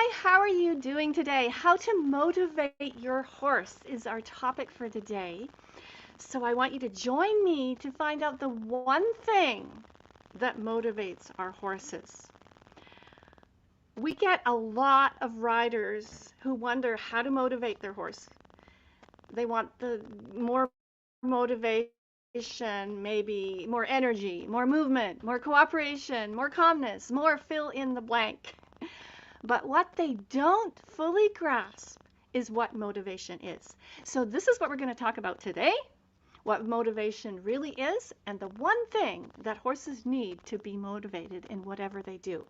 Hi, how are you doing today? How to motivate your horse is our topic for today. So I want you to join me to find out the one thing that motivates our horses. We get a lot of riders who wonder how to motivate their horse. They want the more motivation, maybe more energy, more movement, more cooperation, more calmness, more fill in the blank. But what they don't fully grasp is what motivation is. So this is what we're going to talk about today, what motivation really is, and the one thing that horses need to be motivated in whatever they do.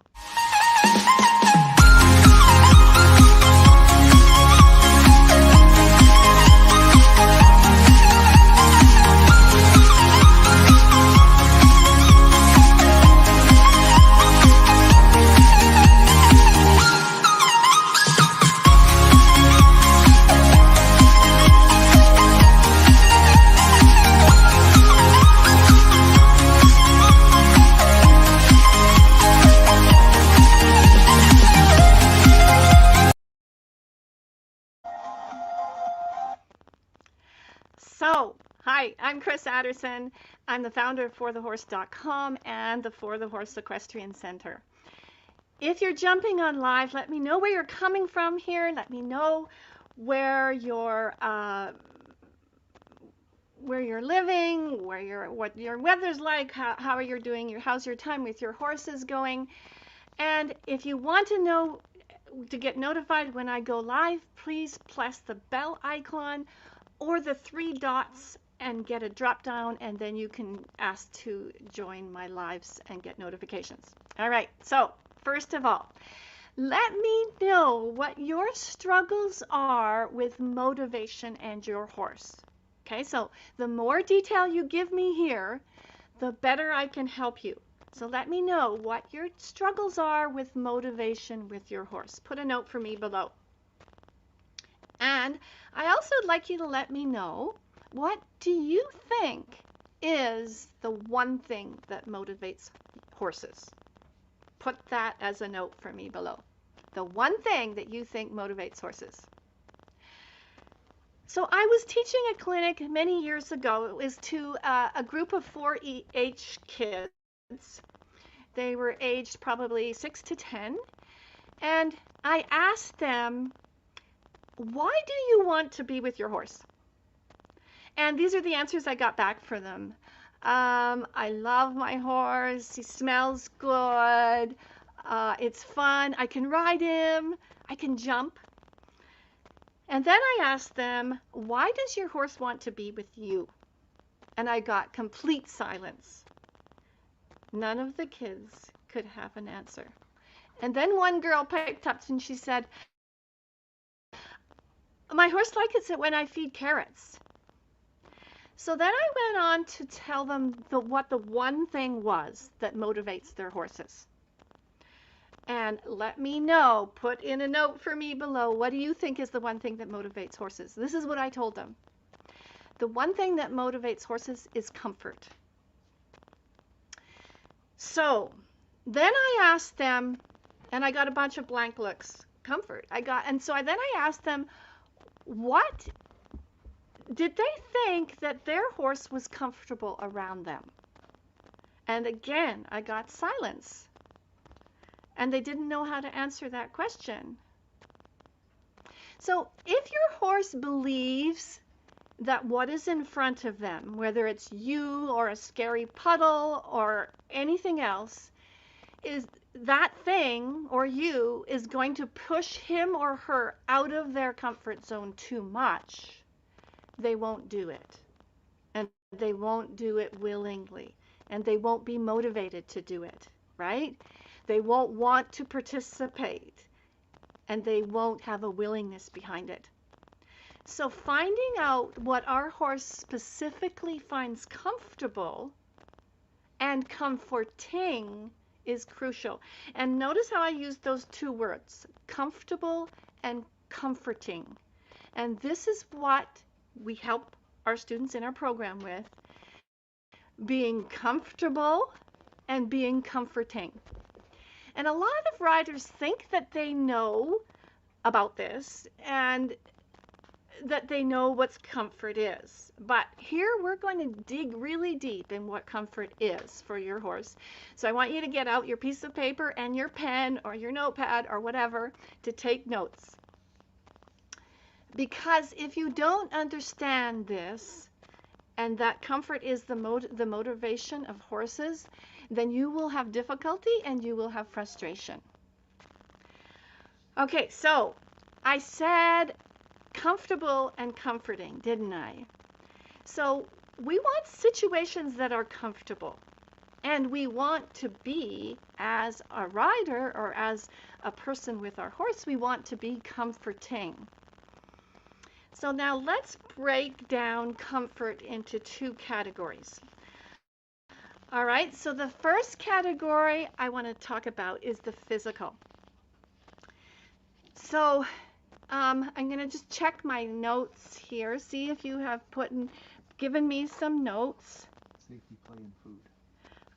Hi, I'm Chris Adderson. I'm the founder of forthehorse.com and the For the Horse Equestrian Center. If you're jumping on live, let me know where you're coming from here. Let me know where you're living, what your weather's like, how you're doing, how's your time with your horses going. And if you want to know to get notified when I go live, please press the bell icon or the three dots and get a drop down, and then you can ask to join my lives and get notifications. All right, so first of all, let me know what your struggles are with motivation and your horse. Okay, so the more detail you give me here, the better I can help you. So let me know what your struggles are with motivation with your horse. Put a note for me below. And I also would like you to let me know, what do you think is the one thing that motivates horses? Put that as a note for me below. The one thing that you think motivates horses. So I was teaching a clinic many years ago. It was to a group of 4-H kids. They were aged probably 6 to 10. And I asked them, why do you want to be with your horse? And these are the answers I got back for them. I love my horse. He smells good. It's fun. I can ride him. I can jump. And then I asked them, why does your horse want to be with you? And I got complete silence. None of the kids could have an answer. And then one girl picked up and she said, my horse likes it when I feed carrots. So then I went on to tell them what the one thing was that motivates their horses. And let me know, put in a note for me below, what do you think is the one thing that motivates horses? This is what I told them. The one thing that motivates horses is comfort. So then I asked them, and I got a bunch of blank looks. Comfort. Then I asked them, what did they think that their horse was comfortable around them? And again, I got silence. And they didn't know how to answer that question. So if your horse believes that what is in front of them, whether it's you or a scary puddle or anything else, is that thing or you is going to push him or her out of their comfort zone too much, they won't do it. And they won't do it willingly. And they won't be motivated to do it, right? They won't want to participate. And they won't have a willingness behind it. So finding out what our horse specifically finds comfortable and comforting is crucial. And notice how I use those two words, comfortable and comforting. And this is what we help our students in our program with, being comfortable and being comforting. And a lot of riders think that they know about this and that they know what comfort is. But here we're going to dig really deep in what comfort is for your horse. So I want you to get out your piece of paper and your pen or your notepad or whatever to take notes. Because if you don't understand this, and that comfort is the motivation of horses, then you will have difficulty and you will have frustration. Okay, so I said comfortable and comforting, didn't I? So we want situations that are comfortable, and we want to be, as a rider or as a person with our horse, we want to be comforting. So now let's break down comfort into two categories. All right, so the first category I want to talk about is the physical. So I'm going to just check my notes here, see if you have given me some notes. Safety, play, and food.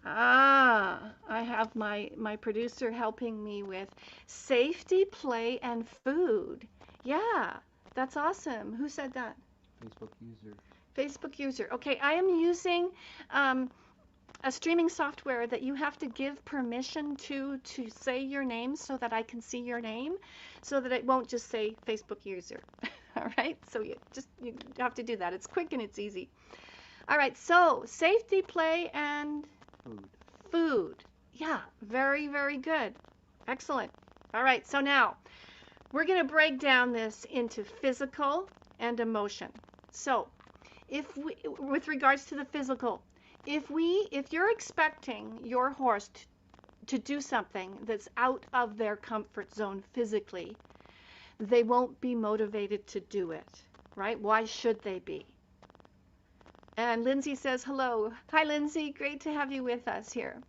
I have my producer helping me with safety, play, and food. Yeah, that's awesome. Who said that? Facebook user. Facebook user. Okay, I am using a streaming software that you have to give permission to say your name so that I can see your name, so that it won't just say Facebook user. All right, so you have to do that. It's quick and it's easy. All right, so safety, play, and food. Yeah, very, very good. Excellent. All right, so now we're going to break down this into physical and emotion. So with regards to the physical, if you're expecting your horse to do something that's out of their comfort zone physically, they won't be motivated to do it, right? Why should they be? And Lindsay says hello. Hi, Lindsay. Great to have you with us here.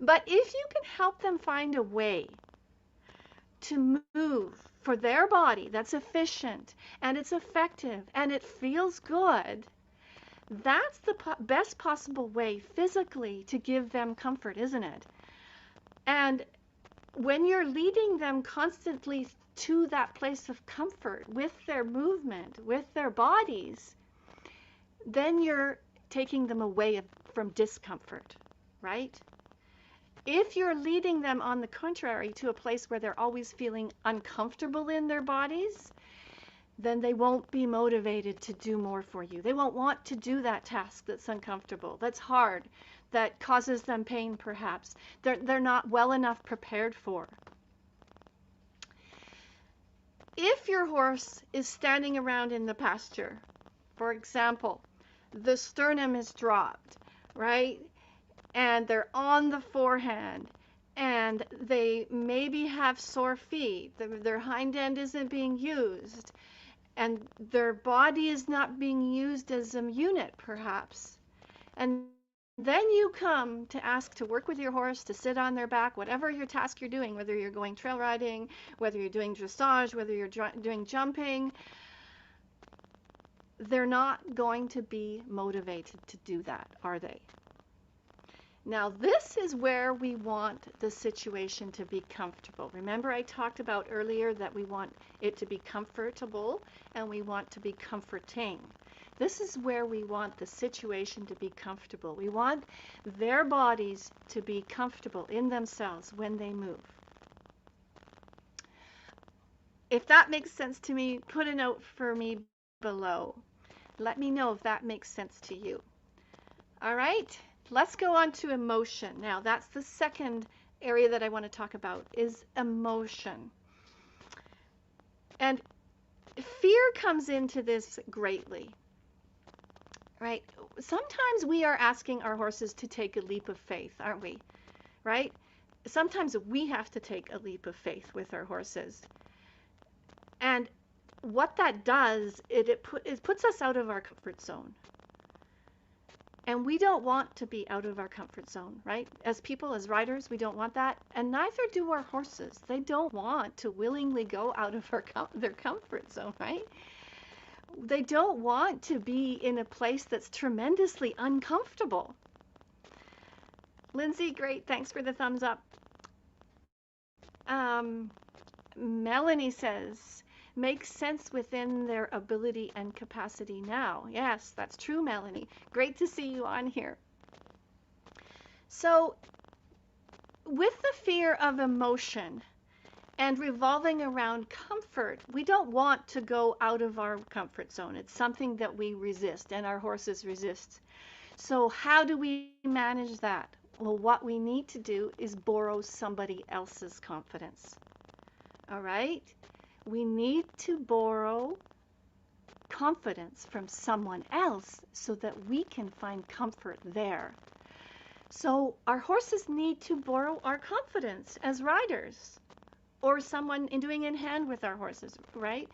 But if you can help them find a way to move for their body that's efficient and it's effective and it feels good, that's the best possible way physically to give them comfort, isn't it? And when you're leading them constantly to that place of comfort with their movement, with their bodies, then you're taking them away from discomfort, right? If you're leading them, on the contrary, to a place where they're always feeling uncomfortable in their bodies, then they won't be motivated to do more for you. They won't want to do that task that's uncomfortable, that's hard, that causes them pain perhaps. They're not well enough prepared for. If your horse is standing around in the pasture, for example, the sternum is dropped, right? And they're on the forehand, and they maybe have sore feet, their hind end isn't being used, and their body is not being used as a unit perhaps, and then you come to ask to work with your horse to sit on their back, whatever your task you're doing, whether you're going trail riding, whether you're doing dressage, whether you're doing jumping, they're not going to be motivated to do that, are they? Now, this is where we want the situation to be comfortable. Remember, I talked about earlier that we want it to be comfortable and we want to be comforting. This is where we want the situation to be comfortable. We want their bodies to be comfortable in themselves when they move. If that makes sense to me, put a note for me below. Let me know if that makes sense to you. All right? Let's go on to emotion. Now, that's the second area that I want to talk about, is emotion. And fear comes into this greatly, right? Sometimes we are asking our horses to take a leap of faith, aren't we? Right? Sometimes we have to take a leap of faith with our horses. And what that does, it puts us out of our comfort zone. And we don't want to be out of our comfort zone, right? As people, as riders, we don't want that. And neither do our horses. They don't want to willingly go out of their comfort zone, right? They don't want to be in a place that's tremendously uncomfortable. Lindsay, great. Thanks for the thumbs up. Um, Melanie says, makes sense within their ability and capacity now. Yes, that's true, Melanie. Great to see you on here. So, with the fear of emotion and revolving around comfort, we don't want to go out of our comfort zone. It's something that we resist and our horses resist. So, how do we manage that? Well, what we need to do is borrow somebody else's confidence. All right? We need to borrow confidence from someone else so that we can find comfort there. So our horses need to borrow our confidence as riders or someone in doing in hand with our horses, right?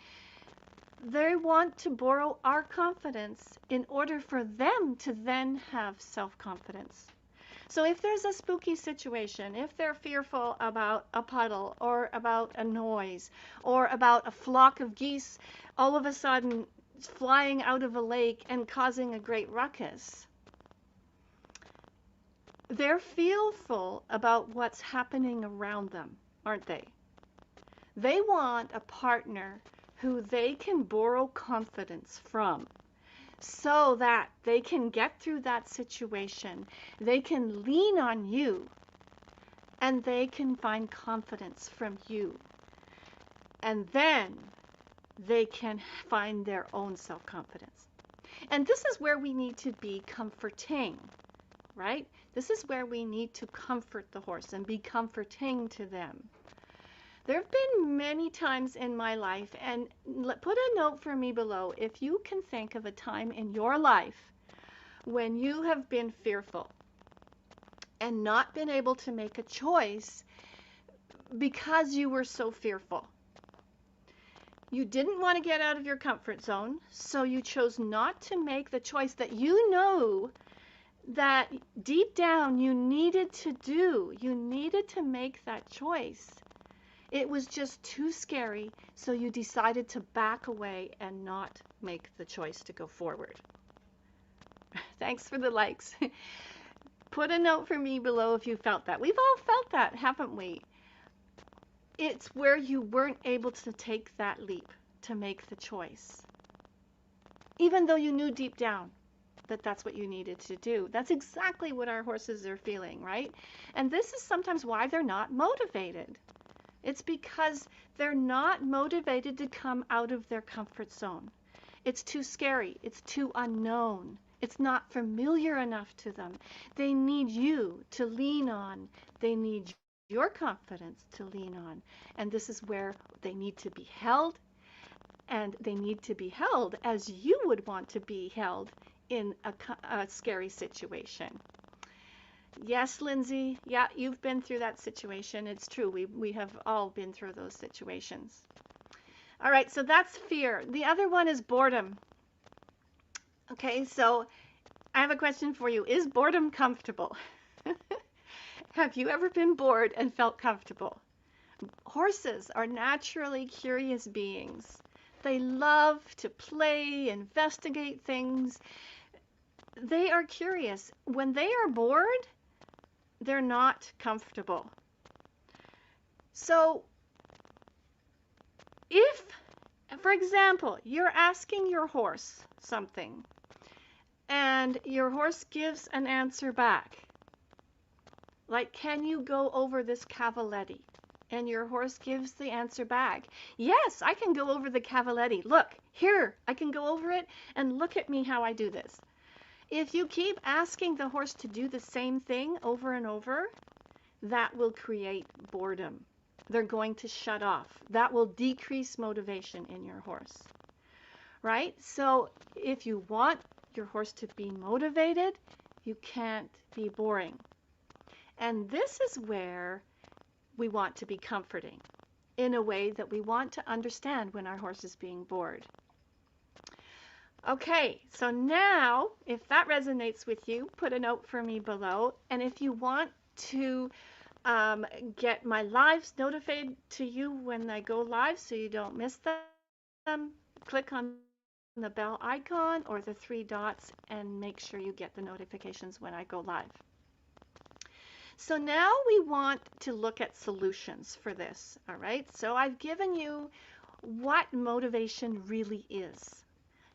They want to borrow our confidence in order for them to then have self-confidence. So if there's a spooky situation, if they're fearful about a puddle or about a noise or about a flock of geese all of a sudden flying out of a lake and causing a great ruckus, they're fearful about what's happening around them, aren't they? They want a partner who they can borrow confidence from so that they can get through that situation. They can lean on you and they can find confidence from you. And then they can find their own self-confidence. And this is where we need to be comforting, right? This is where we need to comfort the horse and be comforting to them. There have been many times in my life, and put a note for me below if you can think of a time in your life when you have been fearful and not been able to make a choice because you were so fearful. You didn't want to get out of your comfort zone, so you chose not to make the choice that you know that deep down you needed to do. You needed to make that choice. It was just too scary, so you decided to back away and not make the choice to go forward. Thanks for the likes. Put a note for me below if you felt that. We've all felt that, haven't we? It's where you weren't able to take that leap to make the choice. Even though you knew deep down that that's what you needed to do. That's exactly what our horses are feeling, right? And this is sometimes why they're not motivated. It's because they're not motivated to come out of their comfort zone. It's too scary. It's too unknown. It's not familiar enough to them. They need you to lean on. They need your confidence to lean on. And this is where they need to be held. And they need to be held as you would want to be held in a scary situation. Yes, Lindsay. Yeah, you've been through that situation. It's true. We have all been through those situations. All right, so that's fear. The other one is boredom. Okay, so I have a question for you. Is boredom comfortable? Have you ever been bored and felt comfortable? Horses are naturally curious beings. They love to play, investigate things. They are curious. When they are bored, they're not comfortable. So if, for example, you're asking your horse something and your horse gives an answer back, like, can you go over this cavaletti? And your horse gives the answer back, yes, I can go over the cavaletti. Look, here, I can go over it, and look at me how I do this. If you keep asking the horse to do the same thing over and over, that will create boredom. They're going to shut off. That will decrease motivation in your horse, right? So if you want your horse to be motivated, you can't be boring. And this is where we want to be comforting in a way that we want to understand when our horse is being bored. Okay, so now, if that resonates with you, put a note for me below. And if you want to get my lives notified to you when I go live so you don't miss them, click on the bell icon or the three dots and make sure you get the notifications when I go live. So now we want to look at solutions for this, all right? So I've given you what motivation really is.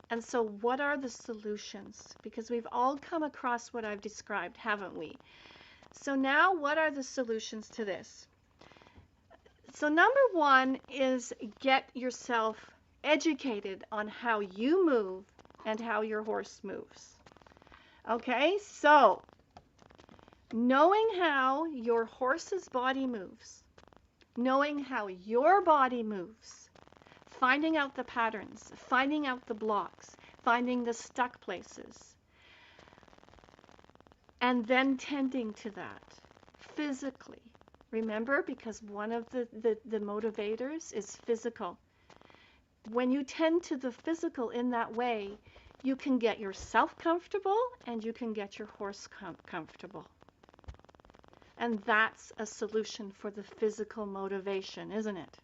And so what are the solutions? Because we've all come across what I've described, haven't we? So now what are the solutions to this? So number one is get yourself educated on how you move and how your horse moves. Okay, so knowing how your horse's body moves, knowing how your body moves, finding out the patterns, finding out the blocks, finding the stuck places, and then tending to that physically. Remember, because one of the motivators is physical. When you tend to the physical in that way, you can get yourself comfortable and you can get your horse comfortable. And that's a solution for the physical motivation, isn't it?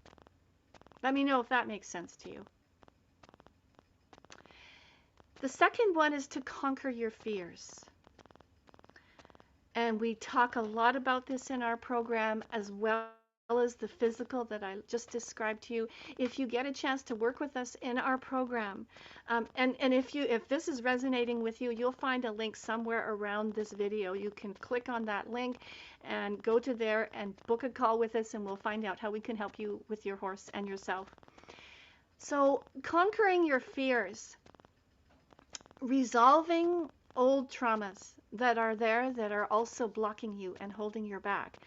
Let me know if that makes sense to you. The second one is to conquer your fears. And we talk a lot about this in our program, as well as the physical that I just described to you. If you get a chance to work with us in our program, and if this is resonating with you, you'll find a link somewhere around this video. You can click on that link and go to there and book a call with us, and we'll find out how we can help you with your horse and yourself. So conquering your fears, resolving old traumas that are there that are also blocking you and holding you back.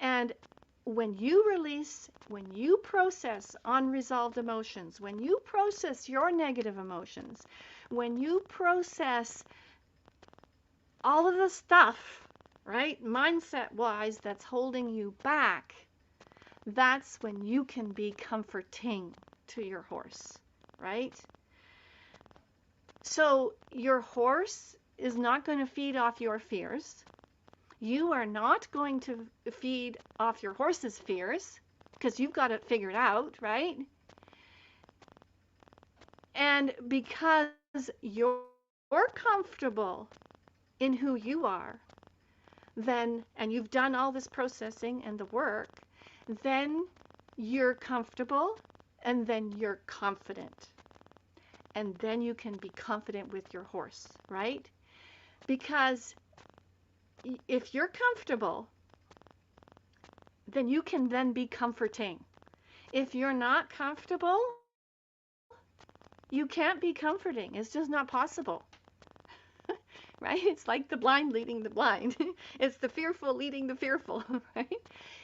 And when you release, when you process unresolved emotions, when you process your negative emotions, when you process all of the stuff, right, mindset-wise, that's holding you back, that's when you can be comforting to your horse, right? So your horse is not going to feed off your fears. You are not going to feed off your horse's fears because you've got it figured out, right? And because you're comfortable in who you are, then, and you've done all this processing and the work, then you're comfortable and then you're confident. And then you can be confident with your horse, right? Because if you're comfortable, then you can then be comforting. If you're not comfortable, you can't be comforting. It's just not possible. Right? It's like the blind leading the blind. It's the fearful leading the fearful, right?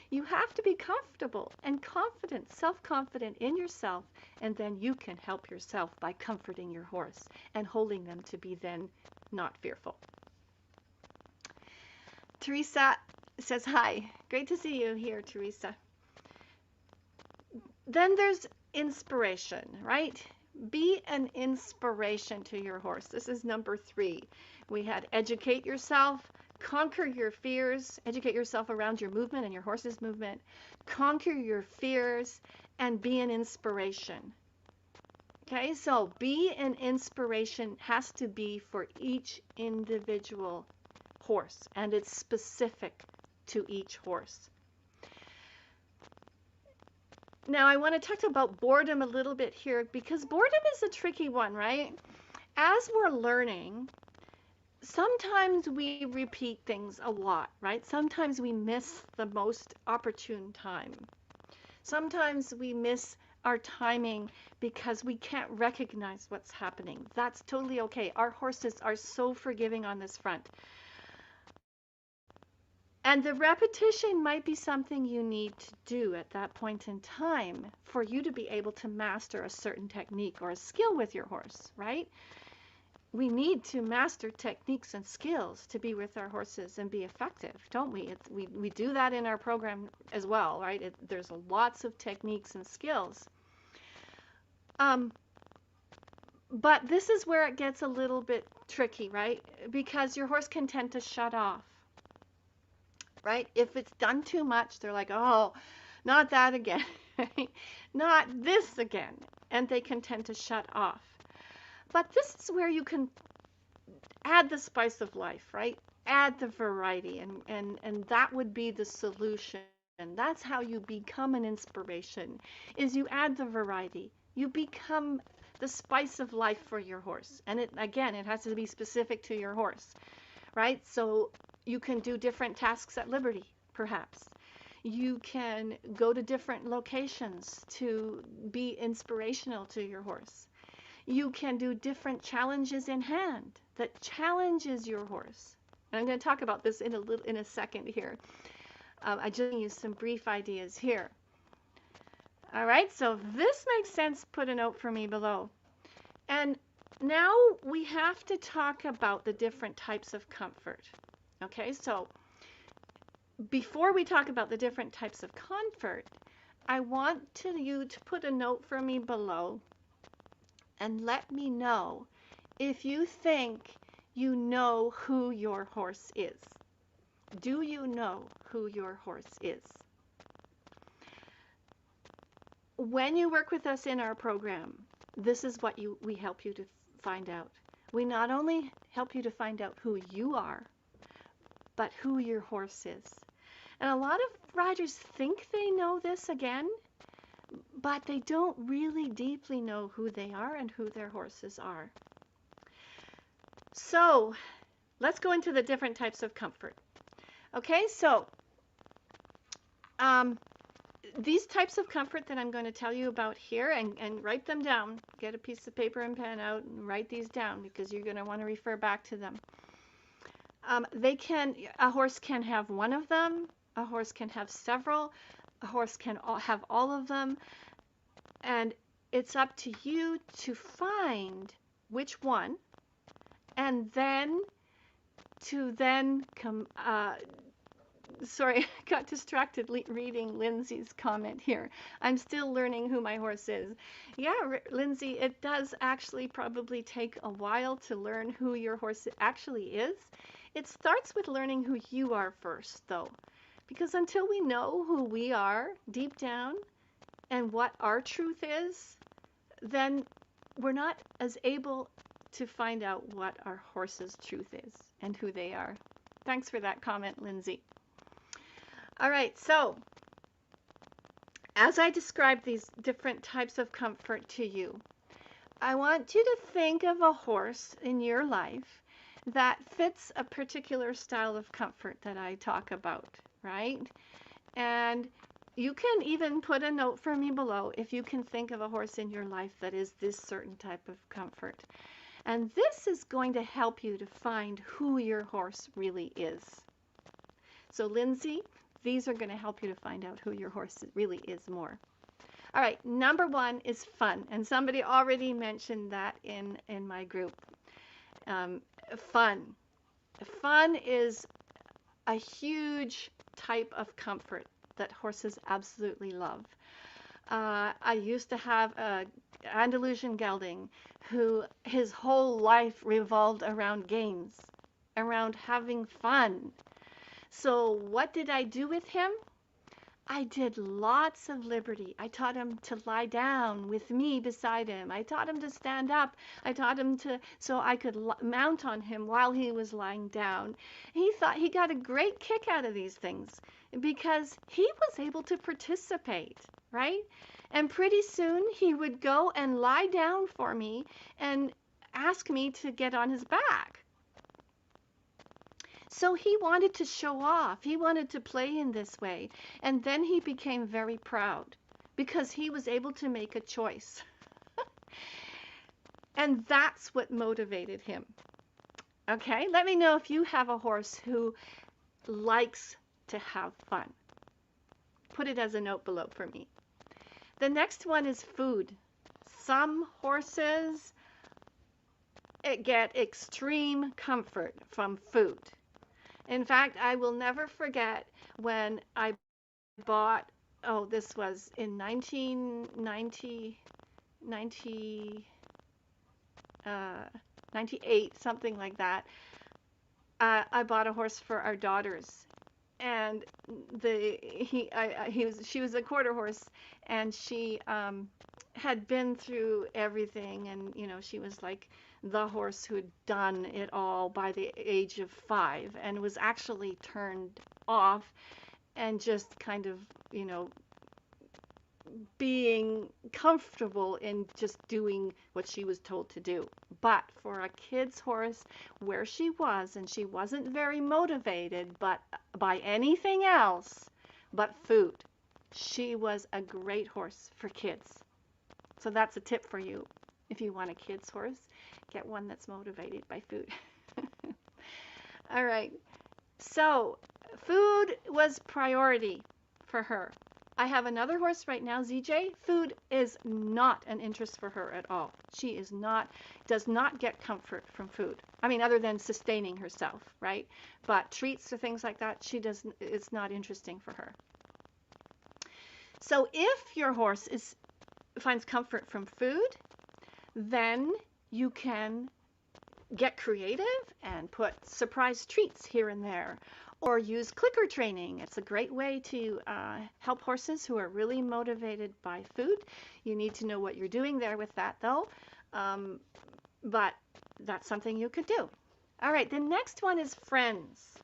You have to be comfortable and confident, self-confident in yourself, and then you can help yourself by comforting your horse and holding them to be then not fearful. Teresa says, hi. Great to see you here, Teresa. Then there's inspiration, right? Be an inspiration to your horse. This is number 3. We had educate yourself, conquer your fears, educate yourself around your movement and your horse's movement, conquer your fears, and be an inspiration. Okay, so be an inspiration has to be for each individual horse, and it's specific to each horse. Now, I want to talk about boredom a little bit here because boredom is a tricky one, right? As we're learning, sometimes we repeat things a lot, right? Sometimes we miss the most opportune time. Sometimes we miss our timing because we can't recognize what's happening. That's totally okay. Our horses are so forgiving on this front. And the repetition might be something you need to do at that point in time for you to be able to master a certain technique or a skill with your horse, right? We need to master techniques and skills to be with our horses and be effective, don't we? We do that in our program as well, right? There's lots of techniques and skills. But this is where it gets a little bit tricky, right? Because your horse can tend to shut off. Right? If it's done too much, they're like, oh, not that again, right? Not this again. And they can tend to shut off. But this is where you can add the spice of life, right? add the variety, and that would be the solution. That's how you become an inspiration, is you add the variety. You become the spice of life for your horse. And it, again, it has to be specific to your horse, right? So you can do different tasks at liberty, perhaps. You can go to different locations to be inspirational to your horse. You can do different challenges in hand that challenges your horse. And I'm going to talk about this in a second here. I just use some brief ideas here. All right, so if this makes sense, put a note for me below. And now we have to talk about the different types of comfort. Okay, so before we talk about the different types of comfort, I want you to put a note for me below and let me know if you think you know who your horse is. Do you know who your horse is? When you work with us in our program, this is what we help you to find out. We not only help you to find out who you are, but who your horse is. And a lot of riders think they know this again, but they don't really deeply know who they are and who their horses are. So let's go into the different types of comfort. Okay, so these types of comfort that I'm going to tell you about here, and write them down. Get a piece of paper and pen out and write these down because you're going to want to refer back to them. A horse can have one of them, a horse can have several, a horse can have all of them, and it's up to you to find which one, and then sorry, I got distracted reading Lindsay's comment here. I'm still learning who my horse is. Yeah, Lindsay, it does actually probably take a while to learn who your horse actually is. It starts with learning who you are first, though, because until we know who we are deep down and what our truth is, then we're not as able to find out what our horse's truth is and who they are. Thanks for that comment, Lindsay. All right, so as I describe these different types of comfort to you, I want you to think of a horse in your life that fits a particular style of comfort that I talk about, right? And you can even put a note for me below if you can think of a horse in your life that is this certain type of comfort. And this is going to help you to find who your horse really is. So Lindsay, these are going to help you to find out who your horse really is more. All right, number one is fun. And somebody already mentioned that in my group. Fun. Fun is a huge type of comfort that horses absolutely love. I used to have an Andalusian gelding who his whole life revolved around games, around having fun. So what did I do with him? I did lots of liberty. I taught him to lie down with me beside him. I taught him to stand up. I taught him so I could mount on him while he was lying down. He thought he got a great kick out of these things because he was able to participate, right? And pretty soon he would go and lie down for me and ask me to get on his back. So he wanted to show off. He wanted to play in this way. And then he became very proud because he was able to make a choice. And that's what motivated him. Okay, let me know if you have a horse who likes to have fun. Put it as a note below for me. The next one is food. Some horses get extreme comfort from food. In fact, I will never forget when I bought, this was in 98, something like that. I bought a horse for our daughters, and she was a quarter horse, and she had been through everything, and she was like the horse who'd done it all by the age of 5 and was actually turned off and just kind of, you know, being comfortable in just doing what she was told to do. But for a kid's horse, where she was, and she wasn't very motivated but by anything else but food, she was a great horse for kids. So that's a tip for you. If you want a kid's horse, get one that's motivated by food. All right. So food was priority for her. I have another horse right now, ZJ. Food is not an interest for her at all. She does not get comfort from food. I mean, other than sustaining herself, right? But treats or things like that, it's not interesting for her. So if your horse finds comfort from food, then you can get creative and put surprise treats here and there, or use clicker training. It's a great way to help horses who are really motivated by food. You need to know what you're doing there with that, though, but that's something you could do. All right, the next one is friends.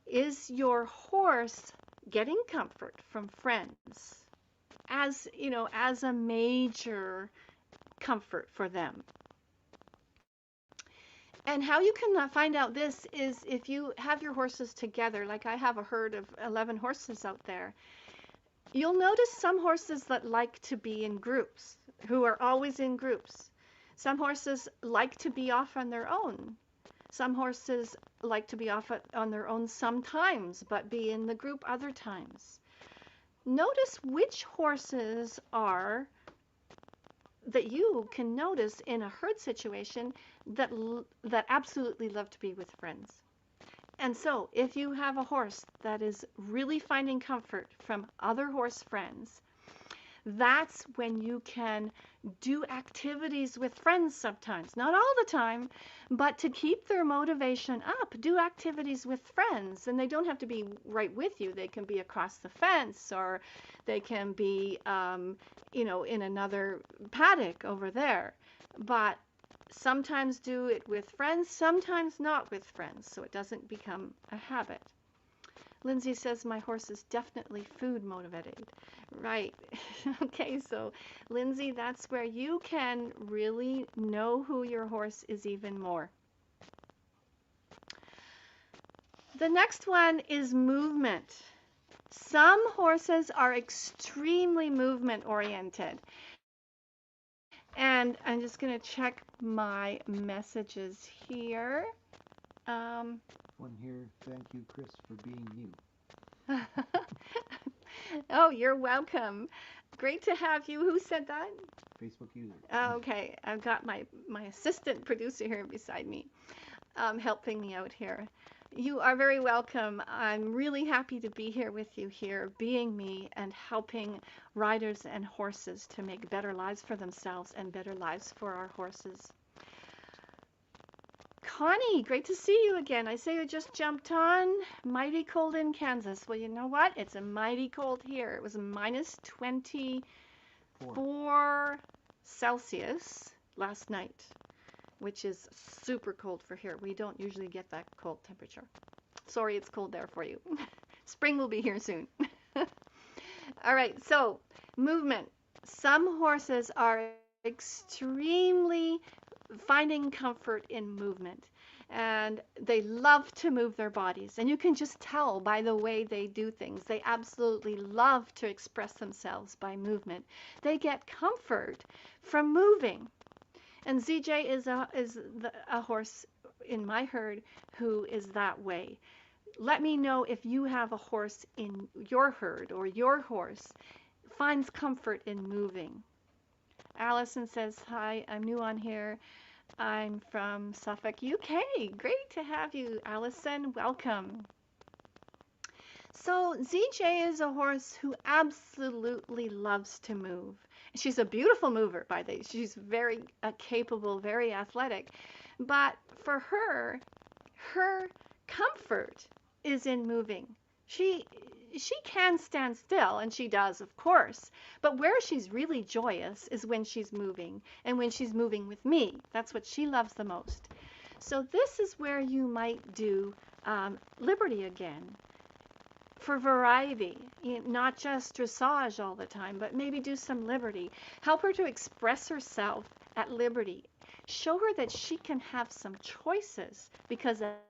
Is your horse getting comfort from friends as a major comfort for them? And how you can find out this is if you have your horses together, like I have a herd of 11 horses out there. You'll notice some horses that like to be in groups, who are always in groups. Some horses like to be off on their own. Some horses like to be off on their own sometimes, but be in the group other times. Notice which horses are that you can notice in a herd situation that absolutely love to be with friends. And so if you have a horse that is really finding comfort from other horse friends, that's when you can do activities with friends sometimes. Not all the time, but to keep their motivation up, do activities with friends. And they don't have to be right with you. They can be across the fence, or they can be, in another paddock over there. But sometimes do it with friends, sometimes not with friends, so it doesn't become a habit. Lindsay says my horse is definitely food motivated. Right. Okay, so Lindsay, that's where you can really know who your horse is even more. The next one is movement. Some horses are extremely movement oriented. And I'm just going to check my messages here. One here, thank you, Chris, for being you. Oh, you're welcome. Great to have you. Who said that? Facebook user. Okay, I've got my assistant producer here beside me, helping me out here. You are very welcome. I'm really happy to be here with you here, being me and helping riders and horses to make better lives for themselves and better lives for our horses. Connie, great to see you again. I say you just jumped on. Mighty cold in Kansas. Well, you know what? It's a mighty cold here. It was minus 24 Celsius last night, which is super cold for here. We don't usually get that cold temperature. Sorry, it's cold there for you. Spring will be here soon. All right, so movement. Some horses are extremely finding comfort in movement, and they love to move their bodies, and you can just tell by the way they do things. They absolutely love to express themselves by movement. They get comfort from moving. And ZJ is a horse in my herd who is that way. Let me know if you have a horse in your herd or your horse finds comfort in moving. Allison says, hi, I'm new on here. I'm from Suffolk, UK. Great to have you, Allison. Welcome. So ZJ is a horse who absolutely loves to move. She's a beautiful mover, by the way. She's very capable, very athletic. But for her, her comfort is in moving. she can stand still, and she does, of course. But where she's really joyous is when she's moving, and when she's moving with me. That's what she loves the most. So this is where you might do liberty again for variety, not just dressage all the time, but maybe do some liberty. Help her to express herself at liberty. Show her that she can have some choices, because at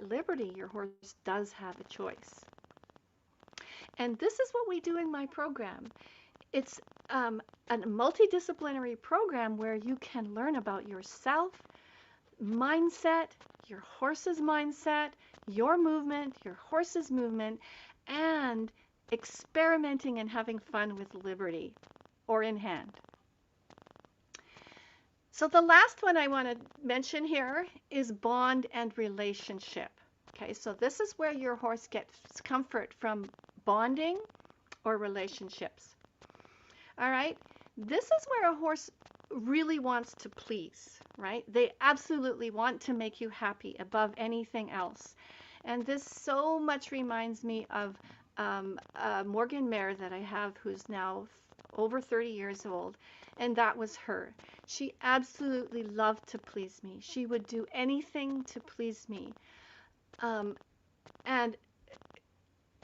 liberty, your horse does have a choice. And this is what we do in my program. It's a multidisciplinary program where you can learn about yourself, mindset, your horse's mindset, your movement, your horse's movement, and experimenting and having fun with liberty or in hand. So the last one I want to mention here is bond and relationship. Okay, so this is where your horse gets comfort from bonding or relationships. All right, this is where a horse really wants to please, right? They absolutely want to make you happy above anything else. And this so much reminds me of a Morgan mare that I have who's now over 30 years old, and that was her. She absolutely loved to please me. She would do anything to please me. And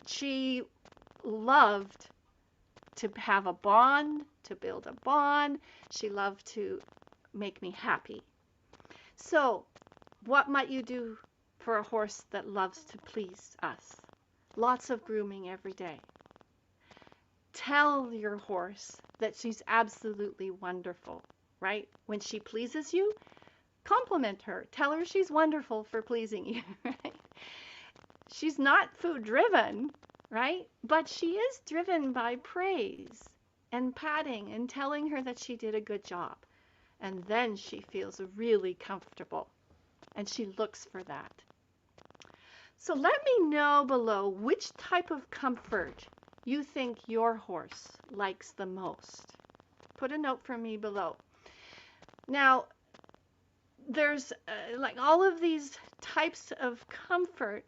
she loved to have a bond, to build a bond. She loved to make me happy. So, what might you do for a horse that loves to please us? Lots of grooming every day. Tell your horse that she's absolutely wonderful, right? When she pleases you, compliment her. Tell her she's wonderful for pleasing you, right? She's not food driven, right? But she is driven by praise and patting and telling her that she did a good job. And then she feels really comfortable, and she looks for that. So let me know below which type of comfort you think your horse likes the most. Put a note for me below. Now, there's like all of these types of comfort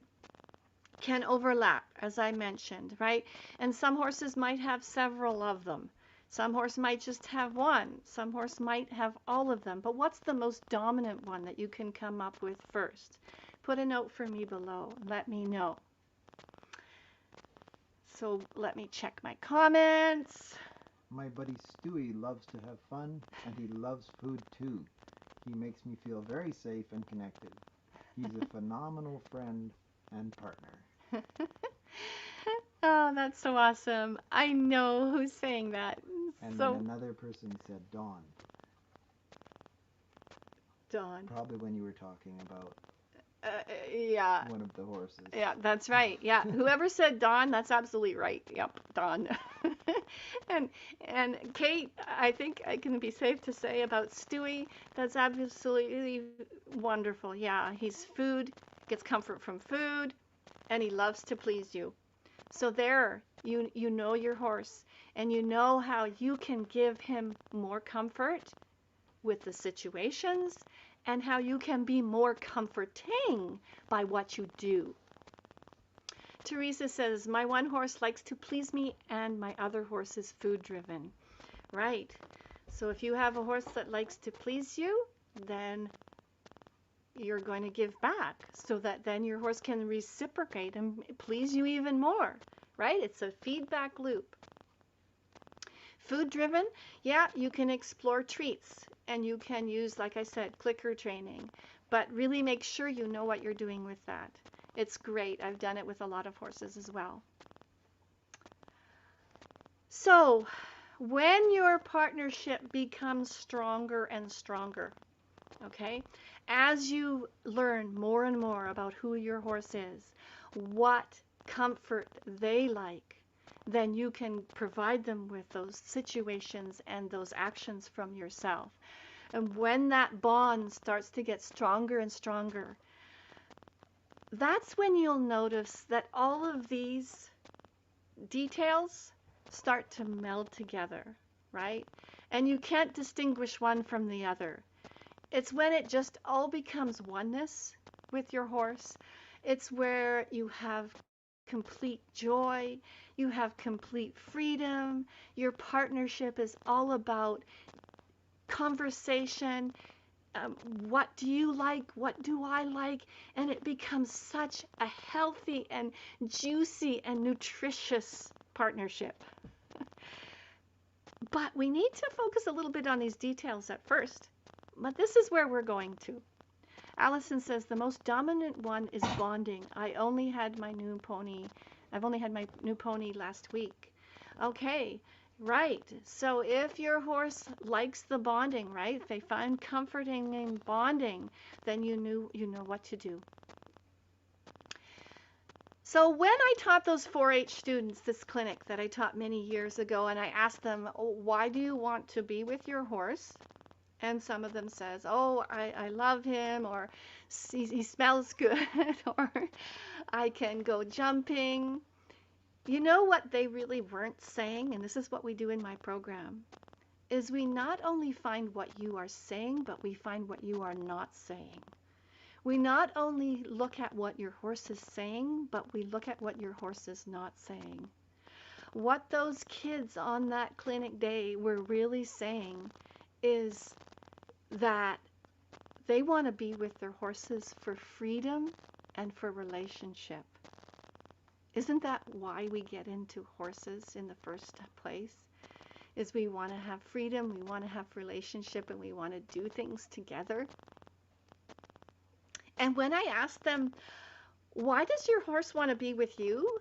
can overlap, as I mentioned, right? And some horses might have several of them. Some horse might just have one. Some horse might have all of them. But what's the most dominant one that you can come up with first? Put a note for me below. Let me know. So let me check my comments. My buddy Stewie loves to have fun, and he loves food too. He makes me feel very safe and connected. He's a phenomenal friend and partner. Oh, that's so awesome. I know who's saying that. And So, then another person said Dawn. Dawn. Probably when you were talking about Yeah. one of the horses. Yeah, that's right. Yeah, whoever said Dawn, that's absolutely right. Yep, Dawn. and Kate, I think I can be safe to say about Stewie, that's absolutely wonderful. Yeah, he's food, gets comfort from food, and he loves to please you. So there, you know your horse, and you know how you can give him more comfort with the situations, and how you can be more comforting by what you do. Teresa says, my one horse likes to please me and my other horse is food driven. Right. So if you have a horse that likes to please you, then you're going to give back so that then your horse can reciprocate and please you even more. Right? It's a feedback loop. Food driven, yeah, you can explore treats and you can use, like I said, clicker training, but really make sure you know what you're doing with that. It's great. I've done it with a lot of horses as well. So, when your partnership becomes stronger and stronger, okay, as you learn more and more about who your horse is, what comfort they like, then you can provide them with those situations and those actions from yourself. And when that bond starts to get stronger and stronger, that's when you'll notice that all of these details start to meld together, right? And you can't distinguish one from the other. It's when it just all becomes oneness with your horse. It's where you have complete joy. You have complete freedom. Your partnership is all about conversation. What do you like? What do I like? And it becomes such a healthy and juicy and nutritious partnership. But we need to focus a little bit on these details at first. But this is where we're going to. Allison says the most dominant one is bonding. I've only had my new pony last week. Okay, right. So if your horse likes the bonding, right? If they find comforting in bonding, then you know what to do. So when I taught those 4-H students this clinic that I taught many years ago, and I asked them, oh, why do you want to be with your horse? And some of them says, oh, I love him, or he smells good, or I can go jumping. You know what they really weren't saying, and this is what we do in my program, is we not only find what you are saying, but we find what you are not saying. We not only look at what your horse is saying, but we look at what your horse is not saying. What those kids on that clinic day were really saying is that they want to be with their horses for freedom and for relationship. Isn't that why we get into horses in the first place? Is we want to have freedom, we want to have relationship, and we want to do things together. And when I asked them, why does your horse want to be with you?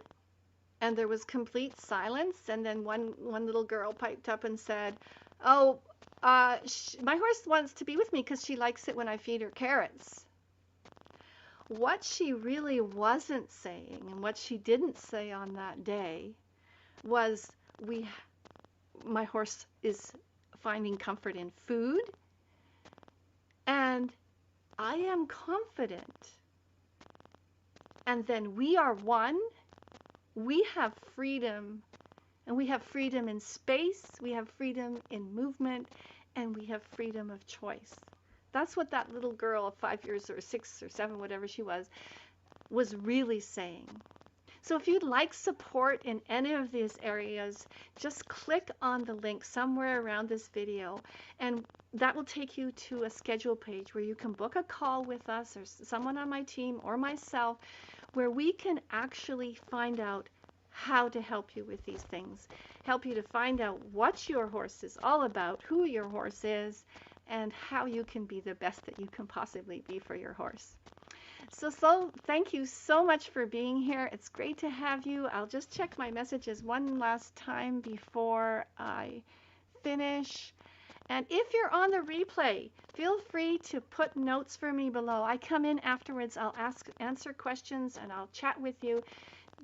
And there was complete silence. And then one little girl piped up and said, oh, my horse wants to be with me because she likes it when I feed her carrots. What she really wasn't saying, and what she didn't say on that day, was my horse is finding comfort in food, and I am confident. And then we are one. We have freedom, and we have freedom in space, we have freedom in movement, and we have freedom of choice. That's what that little girl of 5 years or 6 or 7, whatever she was really saying. So if you'd like support in any of these areas, just click on the link somewhere around this video, and that will take you to a schedule page where you can book a call with us or someone on my team or myself, where we can actually find out how to help you with these things, help you to find out what your horse is all about, who your horse is, and how you can be the best that you can possibly be for your horse. So thank you so much for being here. It's great to have you. I'll just check my messages one last time before I finish. And if you're on the replay, feel free to put notes for me below. I come in afterwards, I'll answer questions, and I'll chat with you.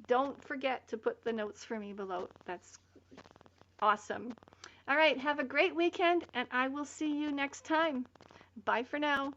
Don't forget to put the notes for me below. That's awesome. All right, have a great weekend, and I will see you next time. Bye for now.